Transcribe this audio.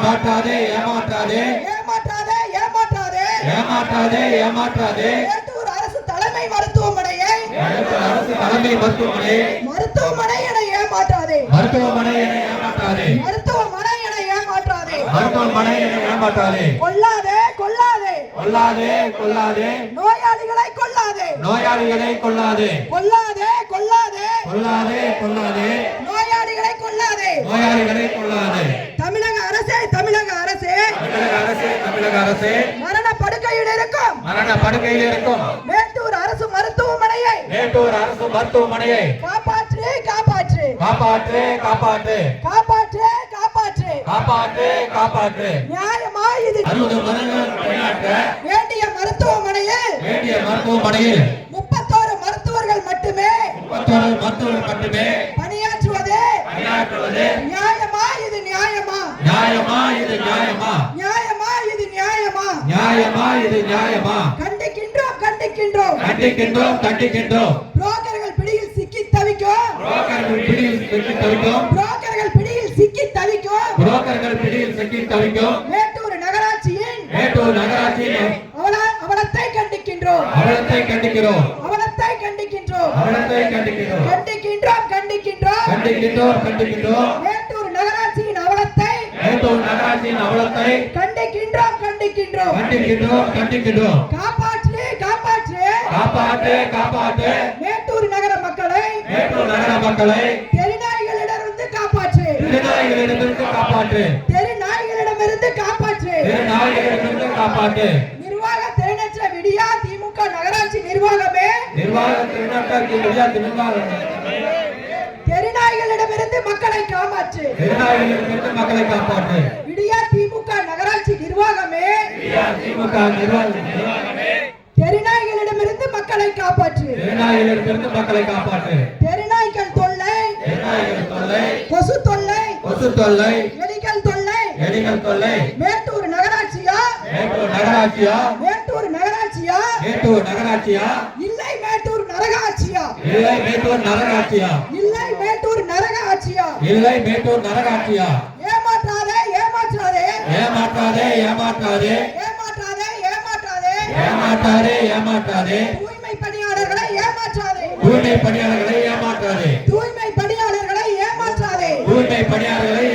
ஏமாற்றாதே ஏமாற்றாதே ஏமாற்றாதே ஏமாற்றாதே ஏமாற்றாதே ஏமாற்றாதே மேட்டூர் அரசு தலைமை மருத்துவமனையை அரசு தலைமை மருத்துவமனை என ஏமாற்றாதே மருத்துவமனை என ஏமாற்றாதே மருத்துவமனை என ஏமாற்றாதே மருத்துவமனை என ஏமாற்றாதே கொல்லாதே கொல்லாதே கொல்லாதே கொல்லாதே நோயாளிகளை கொல்லாதே நோயாளிகளை கொல்லாதே கொல்லாதே கொல்லாதே கொல்லாதே கொல்லாதே நோயாளிகளை கொல்லாதே நோயாளிகளை கொல்லாதே தமிழக அரசே தமிழக அரசே தமிழக அரசே மரண படுக்கையில் இருக்கும் மேட்டூர் அரசு மருத்துவமனையை காப்பாற்று காப்பாற்று காப்பாற்று காப்பாற்று காப்பாற்று காப்பாற்று காப்பாற்று காப்பாற்று நியாயமா இது 60 வருடங்கள் பணியாற்ற வேண்டிய மருத்துவமனையில் 31 மருத்துவர்கள் மட்டுமே பணியாற்றுவது நியாயமா இது நியாயமா நியாயமா இது நியாயமா நியாயமா இது நியாயமா நியாயமா இது நியாயமா கண்டிக்கின்றோம் கண்டிக்கின்றோம் கண்டிக்கின்றோம் கண்டிக்கின்றோம் புரோக்கர்கள் பிடியில் சிக்கி தவிக்கும் மேட்டூர் நகராட்சியின் அவலத்தை கண்டிக்கின்றோம் மேட்டூர் நகராட்சியின் அவலத்தை கண்டிக்கின்றோம் காப்பாற்று காப்பாற்று மேட்டூர் நகர மக்களை தெருநாய்களிடமிருந்து காப்பாற்று நிர்வாக திறனற்ற விடியா திமுக நகராட்சி நிர்வாகமே தெருநாய்களிடமிருந்து மக்களை காப்பாற்று விடியா திமுக நகராட்சி நிர்வாகமே தெருநாய்களிடமிருந்து மக்களை காப்பாற்று தெருநாய்கள் தொல்லை கொசு தொல்லை எலிகள் தொல்லை மேட்டூர் நகராட்சியா இல்லை மேட்டூர் நரகாட்சியா ஏமாற்றாதே தூய்மை பணியாளர்களை ஏமாற்றாதே